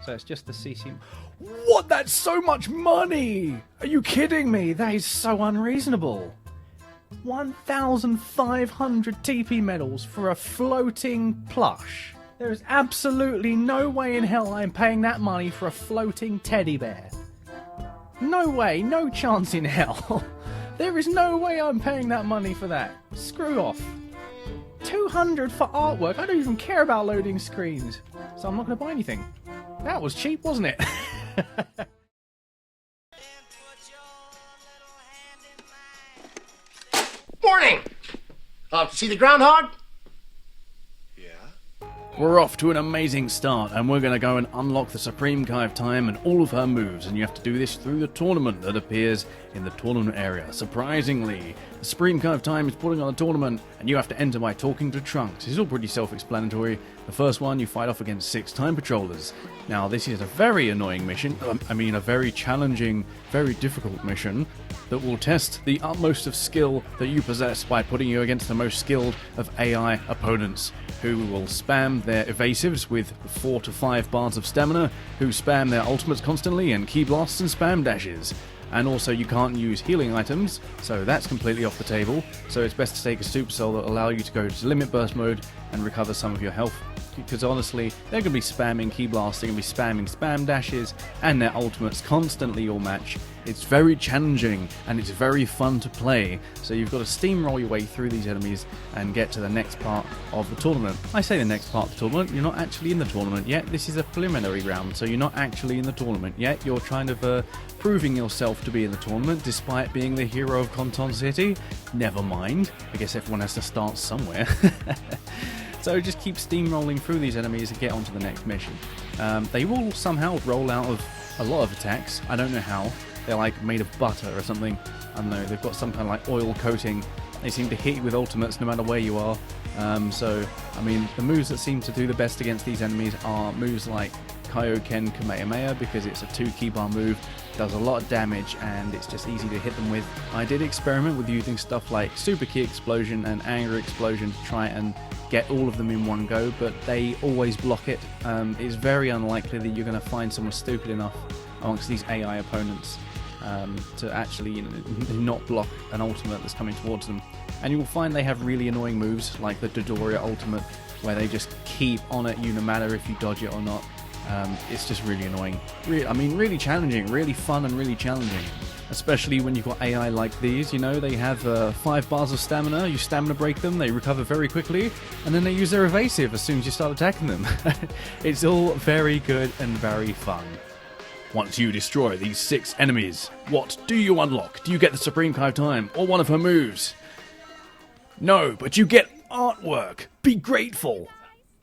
So it's just the CC. What? That's so much money! Are you kidding me? That is so unreasonable. 1,500 TP medals for a floating plush. There is absolutely no way in hell I'm paying that money for a floating teddy bear. No way, no chance in hell. There is no way I'm paying that money for that. Screw off. 200 for artwork. I don't even care about loading screens. So I'm not going to buy anything. That was cheap, wasn't it? Morning! See the groundhog? We're off to an amazing start, and we're going to go and unlock the Supreme Kai of Time and all of her moves, and you have to do this through the tournament that appears in the tournament area. Surprisingly, the Supreme Kai of Time is putting on a tournament, and you have to enter by talking to Trunks. It's all pretty self-explanatory. The first one, you fight off against 6 Time Patrollers. Now, this is a very annoying mission, a very challenging, very difficult mission that will test the utmost of skill that you possess by putting you against the most skilled of AI opponents, who will spam their evasives with 4 to 5 bars of stamina, who spam their ultimates constantly, and key blasts and spam dashes. And also you can't use healing items, so that's completely off the table, so it's best to take a super soul that will allow you to go to limit burst mode and recover some of your health. Because honestly, they're going to be spamming key blasts, they're going to be spamming spam dashes, and their ultimates constantly all match. It's very challenging, and it's very fun to play, so you've got to steamroll your way through these enemies and get to the next part of the tournament. I say the next part of the tournament, you're not actually in the tournament yet, this is a preliminary round, so you're not actually in the tournament yet, you're kind of proving yourself to be in the tournament despite being the hero of Conton City. Never mind, I guess everyone has to start somewhere. So just keep steamrolling through these enemies and get on to the next mission. They will somehow roll out of a lot of attacks. I don't know how. They're like made of butter or something. I don't know. They've got some kind of like oil coating. They seem to hit you with ultimates no matter where you are. So, I mean, the moves that seem to do the best against these enemies are moves like Kaioken Kamehameha, because it's a 2 keybar move, does a lot of damage, and it's just easy to hit them with. I did experiment with using stuff like Super Key Explosion and Anger Explosion to try and get all of them in one go, but they always block it. It's very unlikely that you're going to find someone stupid enough amongst these AI opponents to actually not block an ultimate that's coming towards them. And you will find they have really annoying moves like the Dodoria ultimate, where they just keep on at you no matter if you dodge it or not. It's just really annoying. Really challenging, really fun and really challenging. Especially when you've got AI like these, you know, they have 5 bars of stamina, you stamina break them, they recover very quickly, and then they use their evasive as soon as you start attacking them. It's all very good and very fun. Once you destroy these 6 enemies, what do you unlock? Do you get the Supreme Kai of Time or one of her moves? No, but you get artwork. Be grateful.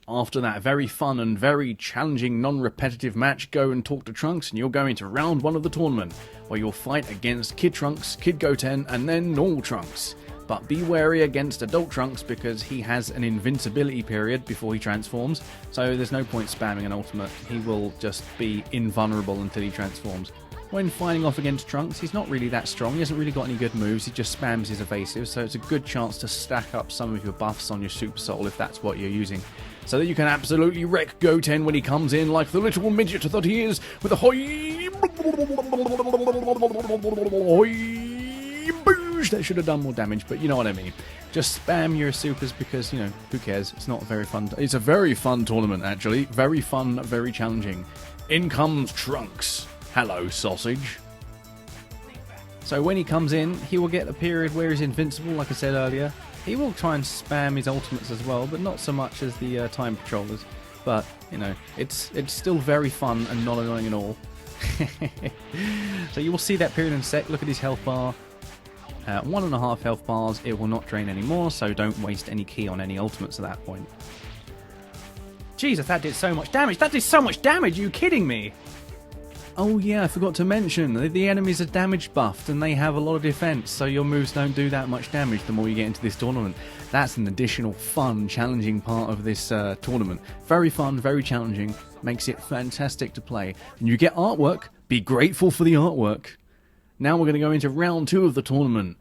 After that very fun and very challenging non-repetitive match, go and talk to Trunks, and you'll go into round 1 of the tournament, where you'll fight against Kid Trunks, Kid Goten, and then normal Trunks. But be wary against Adult Trunks, because he has an invincibility period before he transforms, so there's no point spamming an ultimate. He will just be invulnerable until he transforms. When fighting off against Trunks, he's not really that strong, he hasn't really got any good moves, he just spams his evasive, so it's a good chance to stack up some of your buffs on your Super Soul if that's what you're using, so that you can absolutely wreck Goten when he comes in like the little midget that he is, with a hoi boosh. That should have done more damage, but you know what I mean. Just spam your supers because, you know, who cares? It's not very fun. It's a very fun tournament, actually. Very fun, very challenging. In comes Trunks. Hello, sausage. So when he comes in, he will get a period where he's invincible, like I said earlier. He will try and spam his ultimates as well, but not so much as the Time Patrollers. But, you know, it's still very fun and not annoying at all. So you will see that period in a sec. Look at his health bar. 1.5 health bars. It will not drain anymore, so don't waste any key on any ultimates at that point. Jesus, that did so much damage. That did so much damage. Are you kidding me? Oh yeah, I forgot to mention, the enemies are damage buffed and they have a lot of defense, so your moves don't do that much damage the more you get into this tournament. That's an additional fun, challenging part of this tournament. Very fun, very challenging, makes it fantastic to play. And you get artwork, be grateful for the artwork. Now we're going to go into round 2 of the tournament.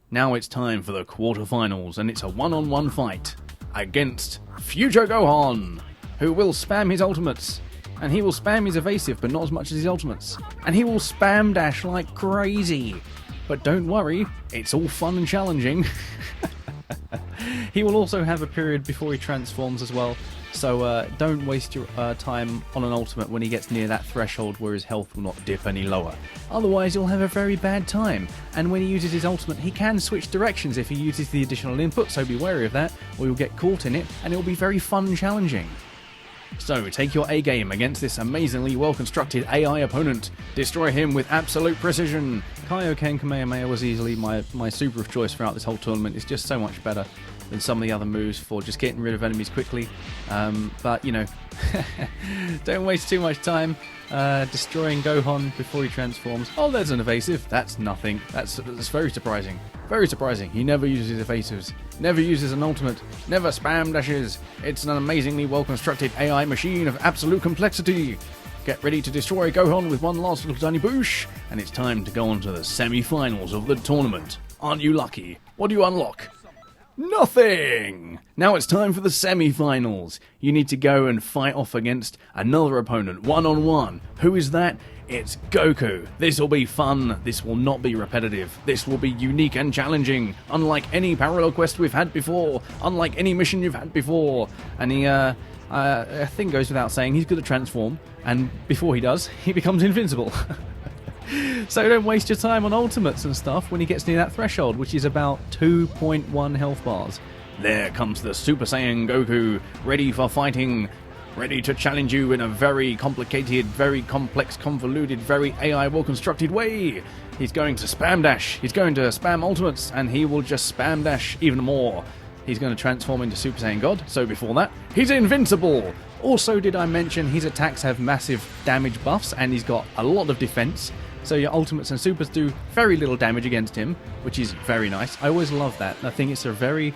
Now it's time for the quarterfinals, and it's a one-on-one fight against Future Gohan, who will spam his ultimates and he will spam his evasive, but not as much as his ultimates. And he will spam dash like crazy. But don't worry, it's all fun and challenging. He will also have a period before he transforms as well, so don't waste your time on an ultimate when he gets near that threshold where his health will not dip any lower. Otherwise you'll have a very bad time, and when he uses his ultimate he can switch directions if he uses the additional input, so be wary of that, or you'll get caught in it, and it will be very fun and challenging. So, take your A-game against this amazingly well-constructed AI opponent. Destroy him with absolute precision. Kaioken Kamehameha was easily my super of choice throughout this whole tournament. It's just so much better than some of the other moves for just getting rid of enemies quickly. But, you know, don't waste too much time destroying Gohan before he transforms. Oh, there's an evasive. That's nothing. That's very surprising. Very surprising. He never uses his evasives. Never uses an ultimate. Never spam dashes. It's an amazingly well-constructed AI machine of absolute complexity. Get ready to destroy Gohan with one last little tiny boosh, and it's time to go on to the semi-finals of the tournament. Aren't you lucky? What do you unlock? Nothing! Now it's time for the semi-finals. You need to go and fight off against another opponent, one-on-one. Who is that? It's Goku. This will be fun. This will not be repetitive. This will be unique and challenging, unlike any parallel quest we've had before, unlike any mission you've had before. And he, I think goes without saying, he's going to transform, and before he does, he becomes invincible. So don't waste your time on ultimates and stuff when he gets near that threshold, which is about 2.1 health bars. There comes the Super Saiyan Goku, ready for fighting, ready to challenge you in a very complicated, very complex, convoluted, very AI well-constructed way. He's going to spam dash, he's going to spam ultimates, and he will just spam dash even more. He's going to transform into Super Saiyan God, so before that, he's invincible! Also, did I mention his attacks have massive damage buffs, and he's got a lot of defense, so your ultimates and supers do very little damage against him, which is very nice. I always love that. I think it's a very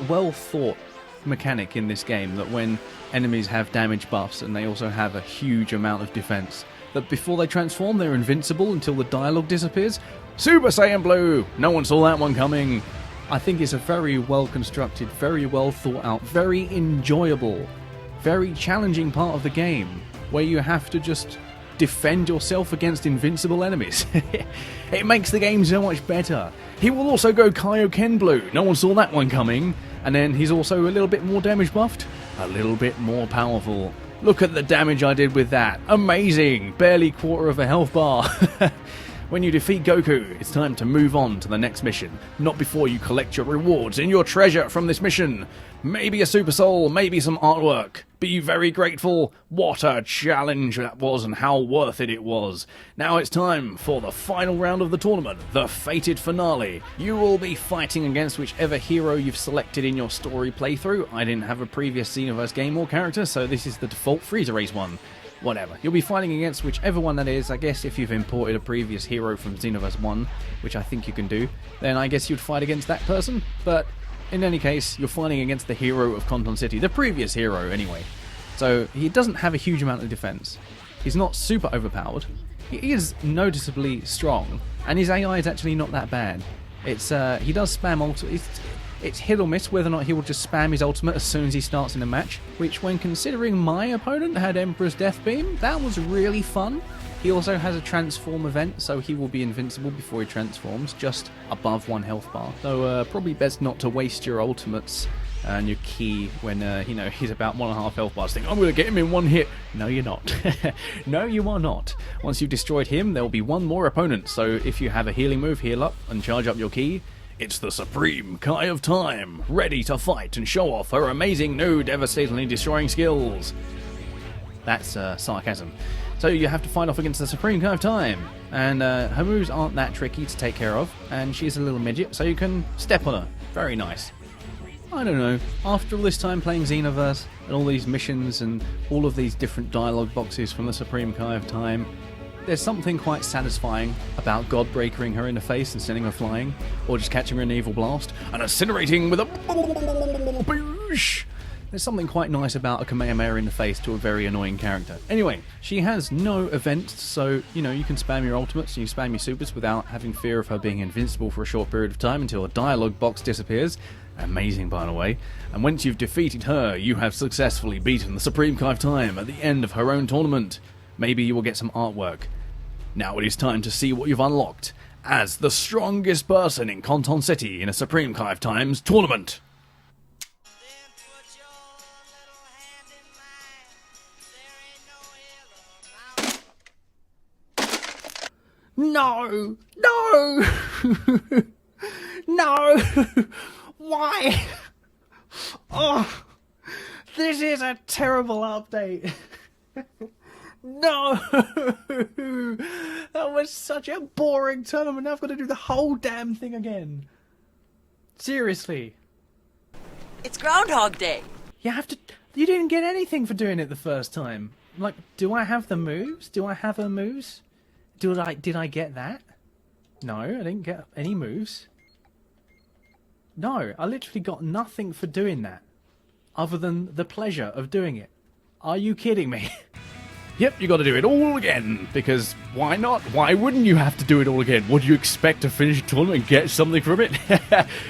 well thought mechanic in this game, that when enemies have damage buffs and they also have a huge amount of defense, that before they transform they're invincible until the dialogue disappears. Super Saiyan Blue! No one saw that one coming. I think it's a very well constructed, very well thought out, very enjoyable, very challenging part of the game, where you have to just defend yourself against invincible enemies. It makes the game so much better. He will also go Kaioken Blue. No one saw that one coming. And then he's also a little bit more damage buffed, a little bit more powerful. Look at the damage I did with that. Amazing. Barely quarter of a health bar. When you defeat Goku, it's time to move on to the next mission. Not before you collect your rewards and your treasure from this mission. Maybe a Super Soul, maybe some artwork. Be very grateful. What a challenge that was, and how worth it was. Now it's time for the final round of the tournament, the fated finale. You will be fighting against whichever hero you've selected in your story playthrough. I didn't have a previous Xenoverse game or character, so this is the default Frieza race one. Whatever. You'll be fighting against whichever one that is. I guess if you've imported a previous hero from Xenoverse 1, which I think you can do, then I guess you'd fight against that person. But in any case, you're fighting against the hero of Conton City, the previous hero anyway. So he doesn't have a huge amount of defense. He's not super overpowered. He is noticeably strong, and his AI is actually not that bad. It's he does spam ultimate. It's hit or miss whether or not he will just spam his ultimate as soon as he starts in a match, which, when considering my opponent had Emperor's Death Beam, that was really fun. He also has a transform event, so he will be invincible before he transforms, just above 1 health bar. So probably best not to waste your ultimates and your key when he's about 1.5 health bars. Think, I'm going to get him in one hit. No, you're not. No, you are not. Once you've destroyed him, there will be one more opponent, so if you have a healing move, heal up and charge up your key. It's the Supreme Kai of Time, ready to fight and show off her amazing new devastatingly destroying skills. That's sarcasm. So you have to fight off against the Supreme Kai of Time, and her moves aren't that tricky to take care of, and she's a little midget, so you can step on her. Very nice. I don't know, after all this time playing Xenoverse, and all these missions, and all of these different dialogue boxes from the Supreme Kai of Time, there's something quite satisfying about Godbreakering her in the face and sending her flying, or just catching her in an evil blast, and incinerating with a boosh. There's something quite nice about a Kamehameha in the face to a very annoying character. Anyway, she has no events, so, you can spam your ultimates and you spam your supers without having fear of her being invincible for a short period of time until a dialogue box disappears. Amazing, by the way. And once you've defeated her, you have successfully beaten the Supreme Kai of Time at the end of her own tournament. Maybe you will get some artwork. Now it is time to see what you've unlocked as the strongest person in Canton City in a Supreme Kai of Time's tournament. No! No! No! Why? Oh, this is a terrible update. No! That was such a boring tournament. Now I've got to do the whole damn thing again. Seriously. It's Groundhog Day. You didn't get anything for doing it the first time. Like, do I have the moves? Do I have her moves? Did I get that? No, I didn't get any moves. No, I literally got nothing for doing that. Other than the pleasure of doing it. Are you kidding me? Yep, you got to do it all again, because why not? Why wouldn't you have to do it all again? What do you expect to finish a tournament and get something from it?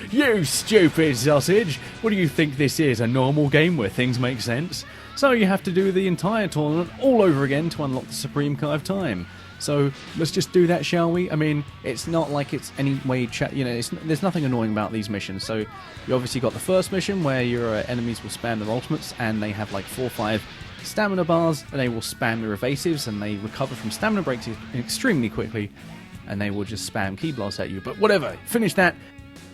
You stupid sausage! What do you think this is, a normal game where things make sense? So you have to do the entire tournament all over again to unlock the Supreme Kai of Time. So let's just do that, shall we? I mean, it's not like it's any way... there's nothing annoying about these missions. So you obviously got the first mission where your enemies will spam their ultimates, and they have like 4 or 5 stamina bars, and they will spam their evasives, and they recover from stamina breaks extremely quickly, and they will just spam key blasts at you. But whatever, finish that.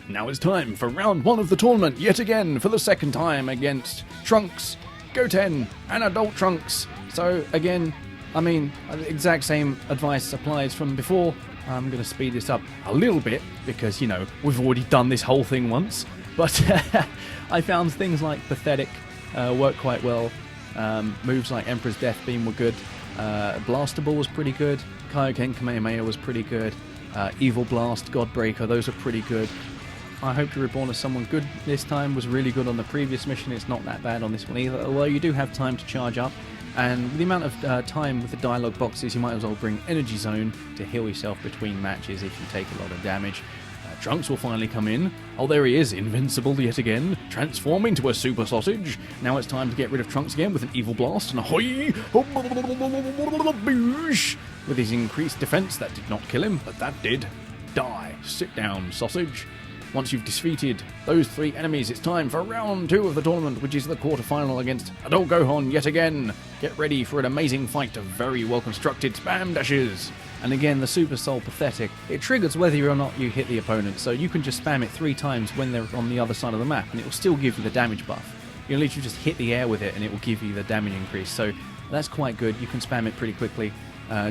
Now it's time for round 1 of the tournament, yet again, for the second time against Trunks, Goten, and Adult Trunks. So again, I mean, the exact same advice applies from before. I'm going to speed this up a little bit, because, we've already done this whole thing once. But I found things like Pathetic work quite well. Moves like Emperor's Death Beam were good. Blaster Ball was pretty good. Kaioken Kamehameha was pretty good. Evil Blast, Godbreaker, those are pretty good. I Hope to Reborn as Someone Good this time was really good on the previous mission. It's not that bad on this one either, although you do have time to charge up. And with the amount of time with the dialogue boxes, you might as well bring Energy Zone to heal yourself between matches if you take a lot of damage. Trunks will finally come in. Oh, there he is, invincible yet again, transform into a super sausage. Now it's time to get rid of Trunks again with an evil blast and a ahoy! Boosh! With his increased defense, that did not kill him, but that did. Die. Sit down, sausage. Once you've defeated those 3 enemies, it's time for round 2 of the tournament, which is the quarterfinal against Adult Gohan yet again. Get ready for an amazing fight of very well constructed spam dashes. And again, the Super Soul Pathetic, it triggers whether or not you hit the opponent, so you can just spam it 3 times when they're on the other side of the map, and it will still give you the damage buff. You can literally just hit the air with it, and it will give you the damage increase, so that's quite good. You can spam it pretty quickly.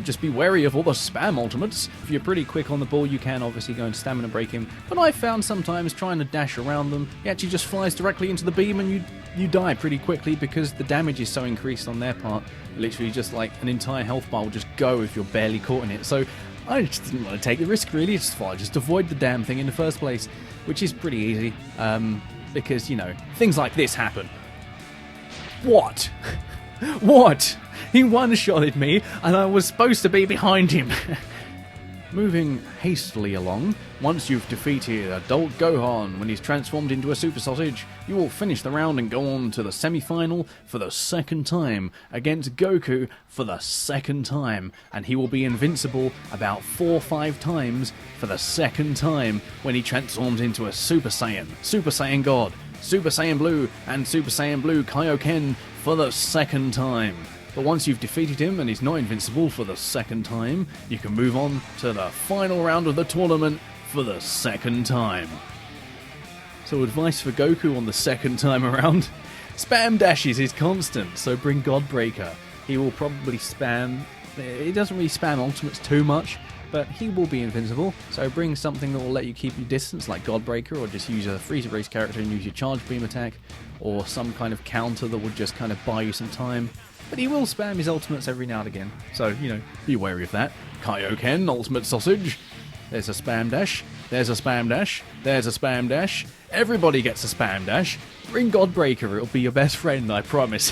Just be wary of all the spam ultimates. If you're pretty quick on the ball, you can obviously go and stamina break him, but I found sometimes trying to dash around them, he actually just flies directly into the beam, and you die pretty quickly because the damage is so increased on their part. Literally just like an entire health bar will just go if you're barely caught in it. So I just didn't want to take the risk, really. It's fine, just avoid the damn thing in the first place, which is pretty easy, because, things like this happen. What? What? He one-shotted me, and I was supposed to be behind him. Moving hastily along, once you've defeated Adult Gohan when he's transformed into a super sausage, you will finish the round and go on to the semi-final for the second time against Goku for the second time, and he will be invincible about 4 or 5 times for the second time when he transforms into a Super Saiyan, Super Saiyan God, Super Saiyan Blue, and Super Saiyan Blue Kaioken for the second time. But once you've defeated him and he's not invincible for the second time, you can move on to the final round of the tournament for the second time. So advice for Goku on the second time around: spam dashes is constant, so bring Godbreaker. He will probably spam... He doesn't really spam ultimates too much, but he will be invincible, so bring something that will let you keep your distance, like Godbreaker, or just use a free-to-race character and use your charge beam attack, or some kind of counter that will just kind of buy you some time. But he will spam his ultimates every now and again, so, be wary of that. Kaioken, ultimate sausage. There's a spam dash. There's a spam dash. There's a spam dash. Everybody gets a spam dash. Bring Godbreaker, it'll be your best friend, I promise.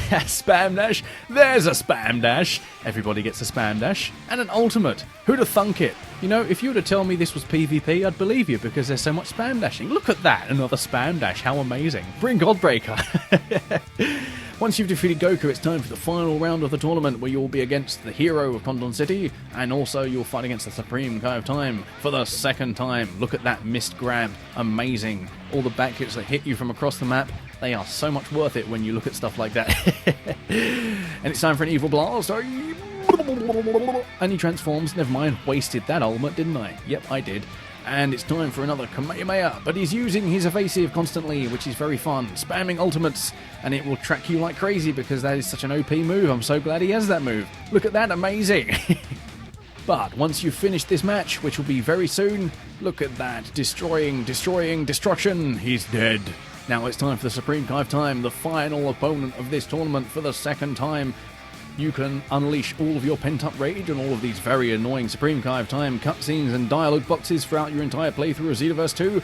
Spam dash. There's a spam dash. Everybody gets a spam dash. And an ultimate. Who'd have thunk it? You know, if you were to tell me this was PvP, I'd believe you because there's so much spam dashing. Look at that, another spam dash. How amazing. Bring Godbreaker. Once you've defeated Goku, it's time for the final round of the tournament where you'll be against the hero of Condon City, and also you'll fight against the Supreme Kai of Time for the second time. Look at that missed grab. Amazing. All the back hits that hit you from across the map, they are so much worth it when you look at stuff like that. And it's time for an evil blast. And he transforms. Never mind, wasted that ultimate, didn't I? Yep, I did. And it's time for another Kamehameha, but he's using his evasive constantly, which is very fun. Spamming ultimates, and it will track you like crazy because that is such an OP move. I'm so glad he has that move. Look at that, amazing. But once you've finished this match, which will be very soon, look at that. Destroying, destruction. He's dead. Now it's time for the Supreme Kai of Time, the final opponent of this tournament for the second time. You can unleash all of your pent-up rage on all of these very annoying Supreme Kai of Time cutscenes and dialogue boxes throughout your entire playthrough of Xenoverse 2.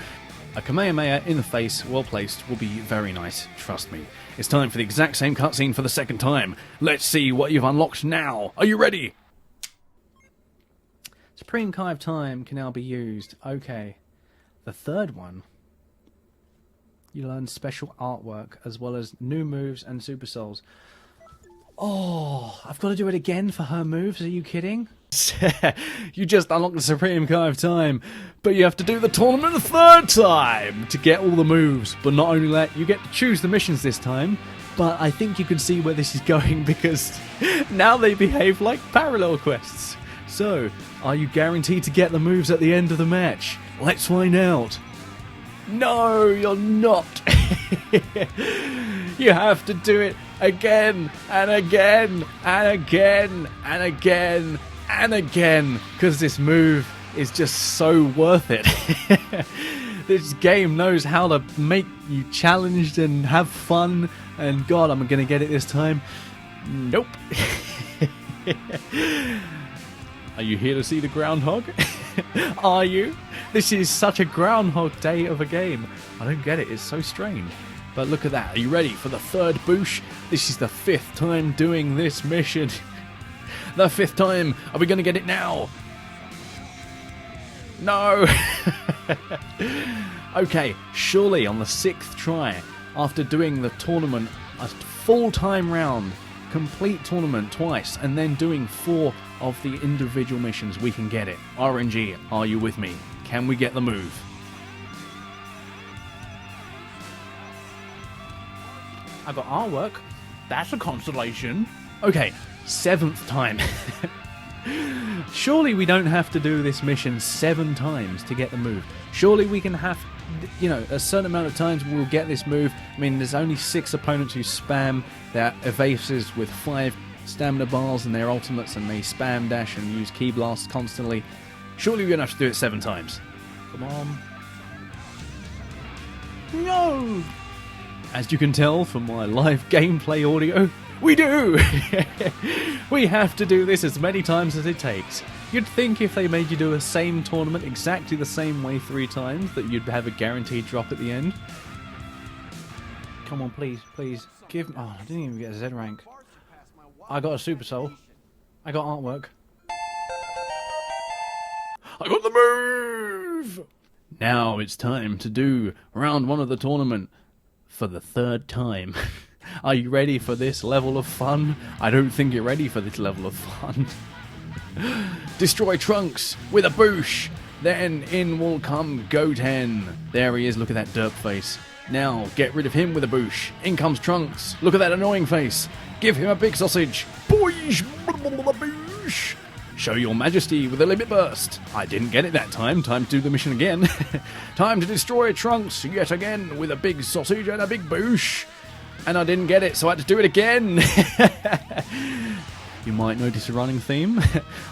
A Kamehameha in the face, well placed, will be very nice, trust me. It's time for the exact same cutscene for the second time. Let's see what you've unlocked now. Are you ready? Supreme Kai of Time can now be used. Okay. The third one. You learn special artwork as well as new moves and super souls. Oh, I've got to do it again for her moves? Are you kidding? You just unlocked the Supreme Kai of Time, but you have to do the tournament a third time to get all the moves. But not only that, you get to choose the missions this time, but I think you can see where this is going because now they behave like parallel quests. So, are you guaranteed to get the moves at the end of the match? Let's find out. No, you're not. You have to do it again and again and again and again and again because this move is just so worth it. This game knows how to make you challenged and have fun, and God, I'm gonna get it this time. Nope. Are you here to see the groundhog? Are you? This is such a Groundhog Day of a game. I don't get it, it's so strange. But look at that, are you ready for the third boosh? This is the 5th time doing this mission. The 5th time, are we going to get it now? No! Okay, surely on the 6th try, after doing the tournament, a full-time round, complete tournament twice, and then doing 4 of the individual missions, we can get it. RNG, are you with me? Can we get the move? I got artwork. That's a constellation. Okay, 7th time. Surely we don't have to do this mission 7 times to get the move. Surely we can have, you know, a certain amount of times we'll get this move. I mean, there's only 6 opponents who spam their evasives with 5 stamina bars and their ultimates, and they spam dash and use key blasts constantly. Surely we're going to have to do it 7 times. Come on. No! As you can tell from my live gameplay audio, we do! We have to do this as many times as it takes. You'd think if they made you do a same tournament exactly the same way 3 times that you'd have a guaranteed drop at the end. Come on, please, please. Give me... Oh, I didn't even get a Z rank. I got a Super Soul. I got artwork. I got the move! Now it's time to do round 1 of the tournament. For the 3rd time. Are you ready for this level of fun? I don't think you're ready for this level of fun. Destroy Trunks with a boosh. Then in will come Goten. There he is, look at that derp face. Now get rid of him with a boosh. In comes Trunks. Look at that annoying face. Give him a big sausage. Boosh. Boosh. Show your majesty with a limit burst. I didn't get it that time. Time to do the mission again. Time to destroy Trunks yet again with a big sausage and a big boosh. And I didn't get it, so I had to do it again. You might notice a running theme.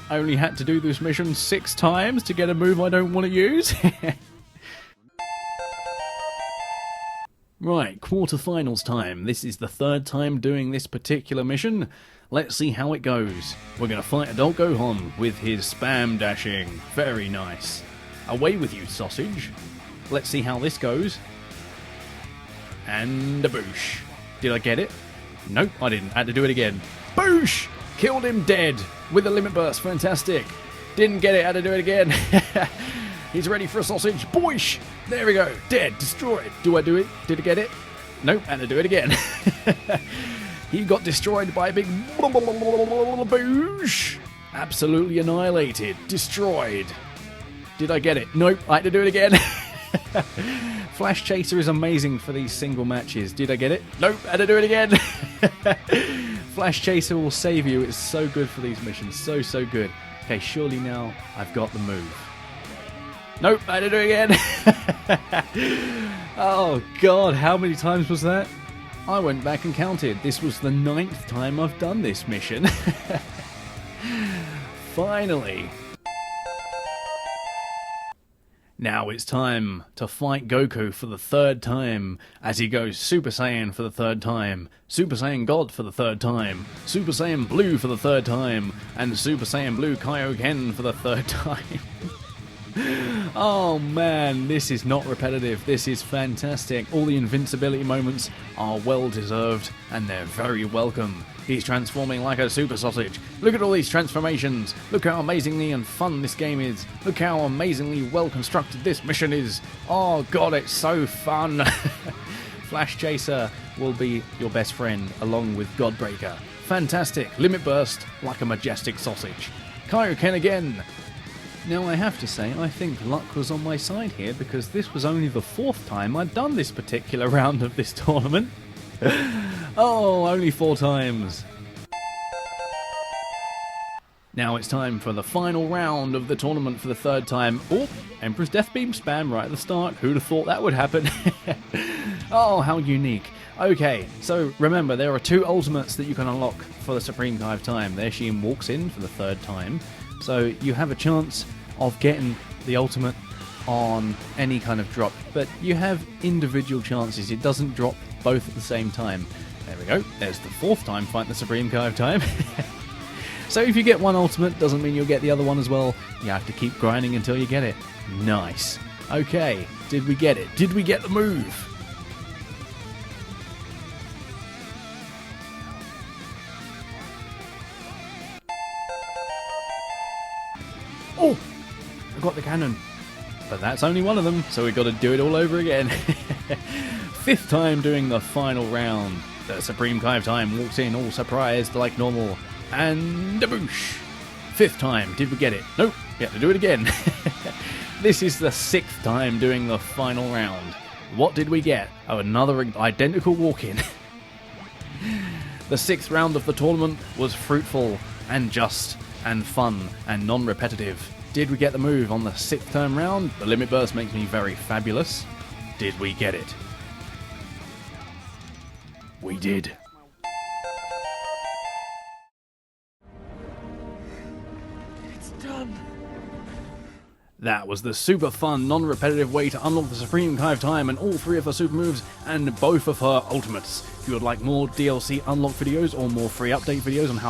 I only had to do this mission 6 times to get a move I don't want to use. Right, quarterfinals time. This is the 3rd time doing this particular mission. Let's see how it goes. We're going to fight Adult Gohan with his spam dashing. Very nice. Away with you, sausage. Let's see how this goes. And a boosh. Did I get it? Nope, I didn't. I had to do it again. Boosh! Killed him dead with a limit burst. Fantastic. Didn't get it. Had to do it again. He's ready for a sausage. Boosh! There we go. Dead. Destroyed. Do I do it? Did I get it? Nope, had to do it again. He got destroyed by a big boosh. Absolutely annihilated. Destroyed. Did I get it? Nope, I had to do it again. Flash Chaser is amazing for these single matches. Did I get it? Nope, I had to do it again. Flash Chaser will save you. It's so good for these missions. So, so good. Okay, surely now I've got the move. Nope, I had to do it again. Oh god, how many times was that? I went back and counted. This was the 9th time I've done this mission. Finally. Now it's time to fight Goku for the 3rd time as he goes Super Saiyan for the 3rd time, Super Saiyan God for the 3rd time, Super Saiyan Blue for the 3rd time, and Super Saiyan Blue Kaioken for the 3rd time. Oh man, this is not repetitive. This is fantastic. All the invincibility moments are well deserved and they're very welcome. He's transforming like a super sausage. Look at all these transformations. Look how amazingly and fun this game is. Look how amazingly well constructed this mission is. Oh god, it's so fun. Flash Chaser will be your best friend along with Godbreaker. Fantastic. Limit Burst like a majestic sausage. Kaioken again. Now I have to say, I think luck was on my side here because this was only the 4th time I'd done this particular round of this tournament. Oh, only 4 times. Now it's time for the final round of the tournament for the 3rd time. Oh, Emperor's Death Beam spam right at the start. Who'd have thought that would happen? Oh, how unique. Okay, so remember, there are 2 ultimates that you can unlock for the Supreme Kai of Time. There she walks in for the 3rd time. So you have a chance of getting the ultimate on any kind of drop, but you have individual chances. It doesn't drop both at the same time. There we go. There's the 4th time fight the Supreme Kai of Time. So if you get one ultimate, doesn't mean you'll get the other one as well. You have to keep grinding until you get it. Nice. Okay, did we get it? Did we get the move? Oh! I got the cannon. But that's only one of them, so we've got to do it all over again. 5th time doing the final round. The Supreme Kai of Time walks in all surprised like normal. And a boosh! 5th time. Did we get it? Nope. We have to do it again. This is the 6th time doing the final round. What did we get? Oh, another identical walk-in. The 6th round of the tournament was fruitful and just and fun and non-repetitive. Did we get the move on the 6th term round? The Limit Burst makes me very fabulous. Did we get it? We did. It's done. That was the super fun, non-repetitive way to unlock the Supreme Kai of Time and all 3 of her super moves and both of her ultimates. If you would like more DLC unlock videos or more free update videos on how